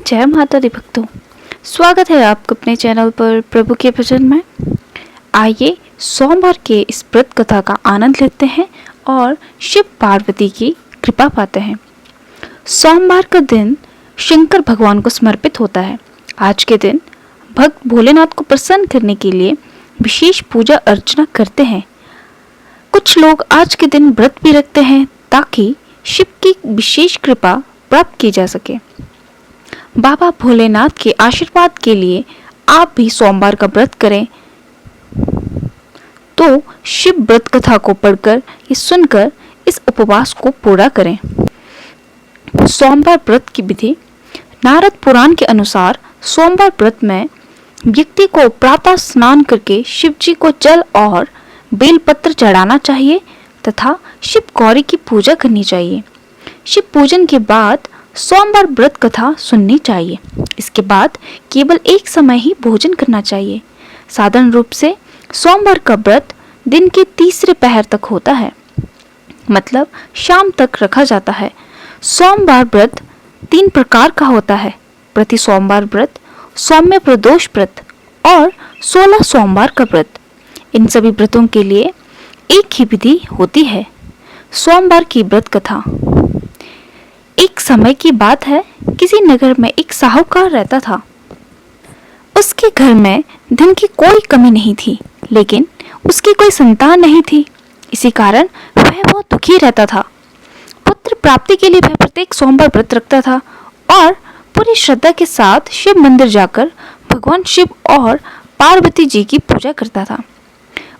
जय माता दी भक्तों, स्वागत है आपका अपने चैनल पर प्रभु के भजन में। आइए सोमवार के इस व्रत कथा का आनंद लेते हैं और शिव पार्वती की कृपा पाते हैं। सोमवार का दिन शंकर भगवान को समर्पित होता है। आज के दिन भक्त भोलेनाथ को प्रसन्न करने के लिए विशेष पूजा अर्चना करते हैं। कुछ लोग आज के दिन व्रत भी रखते हैं ताकि शिव की विशेष कृपा प्राप्त की जा सके। बाबा भोलेनाथ के आशीर्वाद के लिए आप भी सोमवार का व्रत करें तो शिव व्रत कथा को पढ़कर या सुनकर इस उपवास को पूरा करें। सोमवार व्रत की विधि। नारद पुराण के अनुसार सोमवार व्रत में व्यक्ति को प्रातः स्नान करके शिव जी को जल और बेलपत्र चढ़ाना चाहिए तथा शिव गौरी की पूजा करनी चाहिए। शिव पूजन के बाद सोमवार व्रत कथा सुननी चाहिए। इसके बाद केवल एक समय ही भोजन करना चाहिए। साधारण रूप से सोमवार का व्रत दिन के तीसरे पहर तक होता है, मतलब शाम तक रखा जाता है। सोमवार व्रत 3 प्रकार का होता है: प्रति सोमवार व्रत, सौम्य प्रदोष व्रत और 16 सोमवार का व्रत। इन सभी व्रतों के लिए एक ही विधि होती है। सोमवार की व्रत कथा। एक समय की बात है, किसी नगर में एक साहूकार रहता था। उसके घर में धन की कोई कमी नहीं थी, लेकिन उसकी कोई संतान नहीं थी। इसी कारण वह बहुत दुखी रहता था। पुत्र प्राप्ति के लिए वह प्रत्येक सोमवार व्रत रखता था और पूरी श्रद्धा के साथ शिव मंदिर जाकर भगवान शिव और पार्वती जी की पूजा करता था।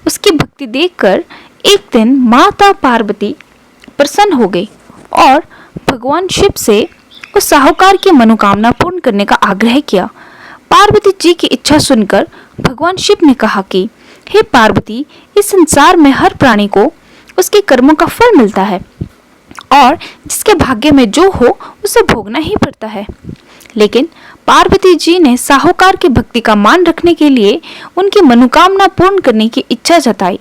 उसकी भक्ति देखकर एक दिन माता पार्वती प्रसन्न हो गई और भगवान शिव से उस साहूकार की मनोकामना पूर्ण करने का आग्रह किया। पार्वती जी की इच्छा सुनकर भगवान शिव ने कहा कि हे पार्वती, इस संसार में हर प्राणी को उसके कर्मों का फल मिलता है और जिसके भाग्य में जो हो उसे भोगना ही पड़ता है। लेकिन पार्वती जी ने साहूकार की भक्ति का मान रखने के लिए उनकी मनोकामना पूर्ण करने की इच्छा जताई।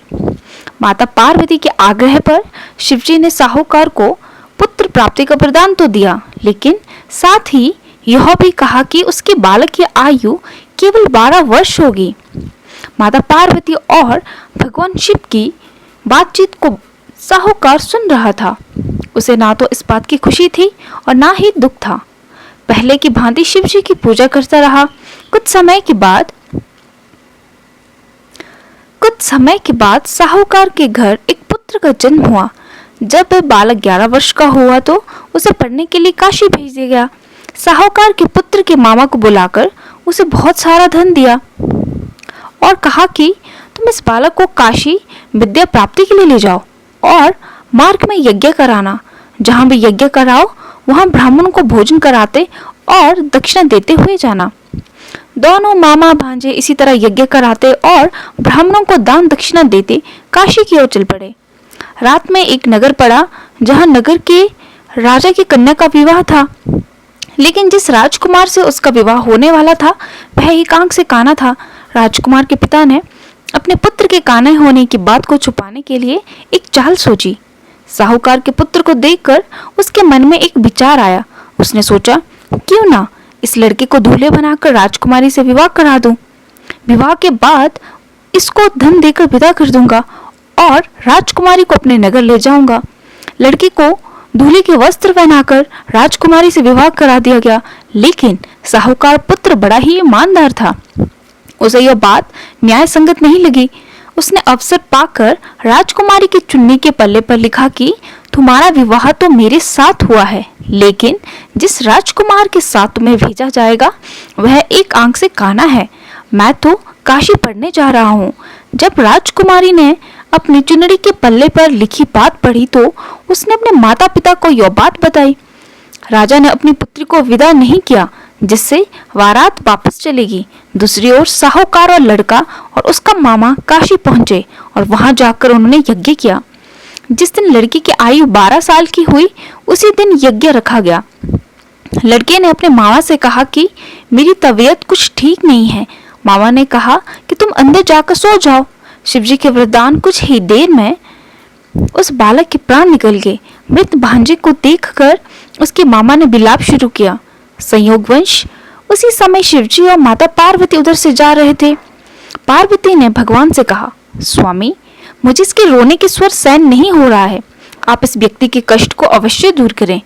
माता पार्वती के आग्रह पर शिवजी ने साहूकार को पुत्र प्राप्ति का वरदान तो दिया, लेकिन साथ ही यह भी कहा कि उसके बालक की आयु केवल 12 वर्ष होगी। माता पार्वती और भगवान शिव की बातचीत को साहूकार सुन रहा था। उसे ना तो इस बात की खुशी थी और ना ही दुख था। पहले की भांति शिव जी की पूजा करता रहा। कुछ समय के बाद साहूकार के घर एक पुत्र का जन्म हुआ। जब वह बालक 11 वर्ष का हुआ तो उसे पढ़ने के लिए काशी भेज दिया गया। साहूकार के पुत्र के मामा को बुलाकर उसे बहुत सारा धन दिया और कहा कि तुम इस बालक को काशी विद्या प्राप्ति के लिए ले जाओ और मार्ग में यज्ञ कराना। जहां भी यज्ञ कराओ वहां ब्राह्मणों को भोजन कराते और दक्षिणा देते हुए जाना। दोनों मामा भांजे इसी तरह यज्ञ कराते और ब्राह्मणों को दान दक्षिणा देते काशी की ओर चल पड़े। रात में एक नगर पड़ा जहां नगर के राजा की कन्या का विवाह था, लेकिन जिस राजकुमार से उसका विवाह होने वाला था वह एक आंख से काना था। राजकुमार के पिता ने अपने पुत्र के काने होने की बात को छुपाने के लिए एक चाल सोची। साहूकार के पुत्र को देखकर उसके मन में एक विचार आया। उसने सोचा, क्यों ना इस लड़के को दूल्हे बनाकर राजकुमारी से विवाह करा दूं। विवाह के बाद इसको धन देकर विदा कर दूंगा और राजकुमारी को अपने नगर ले जाऊंगा। लड़की को दूल्हे के वस्त्र पहनाकर राजकुमारी से विवाह करा दिया गया, लेकिन साहूकार पुत्र बड़ा ही ईमानदार था। उसे यह बात न्याय संगत नहीं लगी। उसने अवसर पाकर राजकुमारी की चुन्नी के पल्ले पर लिखा कि तुम्हारा विवाह तो मेरे साथ हुआ है, लेकिन जिस राजकुमार के साथ तुम्हें भेजा जाएगा वह एक आंख से काना है। मैं तो काशी पढ़ने जा रहा हूँ। जब राजकुमारी ने अपनी चुनरी के पल्ले पर लिखी बात पढ़ी तो उसने अपने माता पिता को यह बात बताई। राजा ने अपनी पुत्री को विदा नहीं किया, जिससे बारात वापस चलेगी। दूसरी ओर साहूकार और लड़का और उसका मामा काशी पहुंचे और वहां जाकर उन्होंने यज्ञ किया। जिस दिन लड़की की आयु 12 साल की हुई उसी दिन यज्ञ रखा गया। लड़के ने अपने मामा से कहा कि मेरी तबीयत कुछ ठीक नहीं है। मामा ने कहा कि तुम अंदर जाकर सो जाओ। शिवजी के वरदान कुछ ही देर में उस बालक के प्राण निकल गए। मृत भांजे को देखकर उसके मामा ने विलाप शुरू किया। संयोगवश उसी समय शिवजी और माता पार्वती उधर से जा रहे थे। पार्वती ने भगवान से कहा, स्वामी, मुझे इसके रोने के स्वर सहन नहीं हो रहा है, आप इस व्यक्ति के कष्ट को अवश्य दूर करें।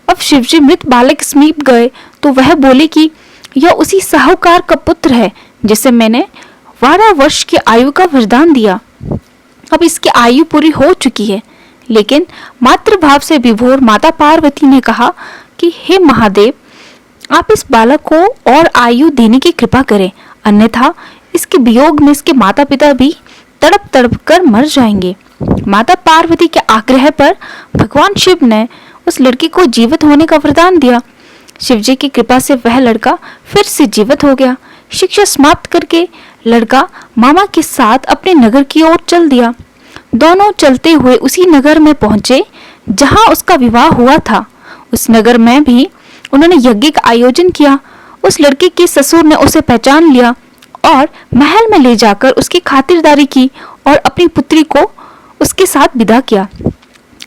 अब शिवजी मृत बालक समीप गए तो वह बोले कि यह उसी साहूकार का पुत्र है जिसे मैंने 12 वर्ष की आयु का वरदान दिया। अब इसकी आयु पूरी हो चुकी है। लेकिन मातृभाव से विभोर माता पार्वती ने कहा कि हे महादेव, आप इस बालक को और आयु देने की कृपा करें, अन्यथा इसके वियोग में इसके माता पिता भी तड़प तड़प कर मर जाएंगे। माता पार्वती के आग्रह पर भगवान शिव ने उस लड़की को जीवित होने का वरदान दिया। शिवजी की कृपा से वह लड़का फिर से जीवित हो गया। शिक्षा समाप्त करके लड़का मामा के साथ अपने नगर की ओर चल दिया। दोनों चलते हुए उसी नगर में पहुंचे जहां उसका विवाह हुआ था। उस नगर में भी उन्होंने यज्ञ का आयोजन किया। उस लड़के के ससुर ने उसे पहचान लिया और महल में ले जाकर उसकी खातिरदारी की और अपनी पुत्री को उसके साथ विदा किया।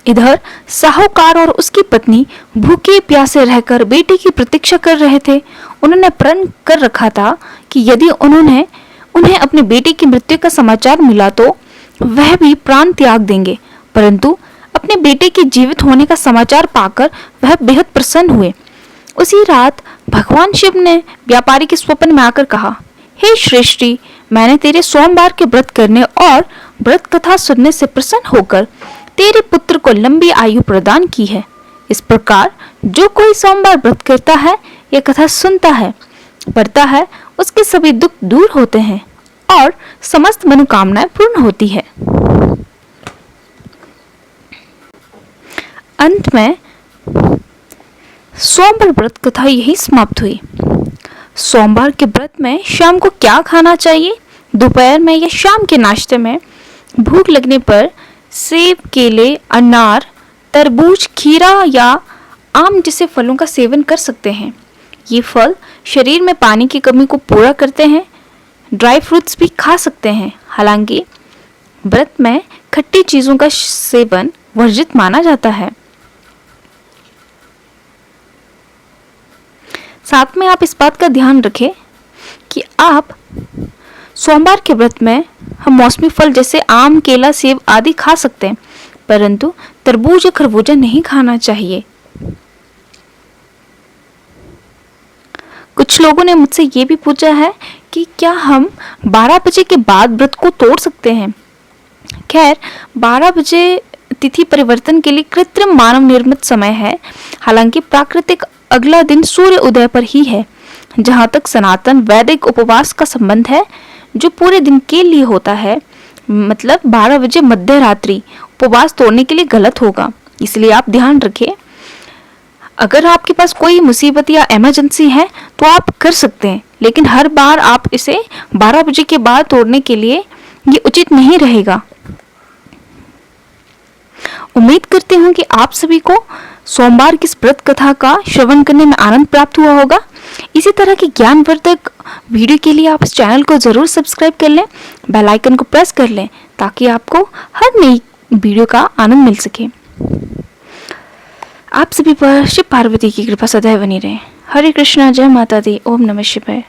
इधर साहूकार और उसकी पत्नी भूखे प्यासे रहकर बेटे की प्रतीक्षा कर रहे थे। उन्होंने प्रण कर रखा था कि यदि उन्हें अपने बेटे की मृत्यु का समाचार मिला तो वह भी प्राण त्याग देंगे, परंतु अपने बेटे के जीवित होने का समाचार पाकर वह बेहद प्रसन्न हुए। उसी रात भगवान शिव ने व्यापारी के स्वप्न में आकर कहा, हे श्रेष्ठी, मैंने तेरे सोमवार के व्रत करने और व्रत कथा सुनने से प्रसन्न होकर तेरे पुत्र को लंबी आयु प्रदान की है। इस प्रकार जो कोई सोमवार व्रत करता है, यह कथा सुनता है, पढ़ता है, उसके सभी दुख दूर होते हैं और समस्त मनोकामनाएं पूर्ण होती है। अंत में सोमवार व्रत कथा यही समाप्त हुई। सोमवार के व्रत में शाम को क्या खाना चाहिए? दोपहर में या शाम के नाश्ते में भूख लगने पर सेब, केले, अनार, तरबूज, खीरा या आम जैसे फलों का सेवन कर सकते हैं। ये फल शरीर में पानी की कमी को पूरा करते हैं। ड्राई फ्रूट्स भी खा सकते हैं। हालांकि व्रत में खट्टी चीजों का सेवन वर्जित माना जाता है। साथ में आप इस बात का ध्यान रखें कि आप सोमवार के व्रत में हम मौसमी फल जैसे आम, केला, सेब आदि खा सकते हैं, परंतु तरबूज या खरबूजा नहीं खाना चाहिए। कुछ लोगों ने मुझसे ये भी पूछा है कि क्या हम 12 बजे के बाद व्रत को तोड़ सकते हैं? खैर, 12 बजे तिथि परिवर्तन के लिए कृत्रिम मानव निर्मित समय है। हालांकि प्राकृतिक अगला दिन सूर्य उदय पर ही है। जहाँ तक सनातन वैदिक उपवास का संबंध है, जो पूरे दिन के लिए होता है, मतलब 12 बजे मध्य रात्रि उपवास तोड़ने के लिए गलत होगा। इसलिए आप ध्यान रखें, अगर आपके पास कोई मुसीबत या इमरजेंसी है तो आप कर सकते हैं, लेकिन हर बार आप इसे 12 बजे के बाद तोड़ने के लिए ये उचित नहीं रहेगा। उम्मीद करती हूँ कि आप सभी को सोमवार की इस व्रत कथा का श्रवण करने में आनंद प्राप्त हुआ होगा। इसी तरह की ज्ञानवर्धक वीडियो के लिए आप इस चैनल को जरूर सब्सक्राइब कर लें, बेल आइकन को प्रेस कर लें ताकि आपको हर नई वीडियो का आनंद मिल सके। आप सभी पर शिव पार्वती की कृपा सदैव बनी रहे। हरे कृष्णा, जय माता दी, ओम नमः शिवाय।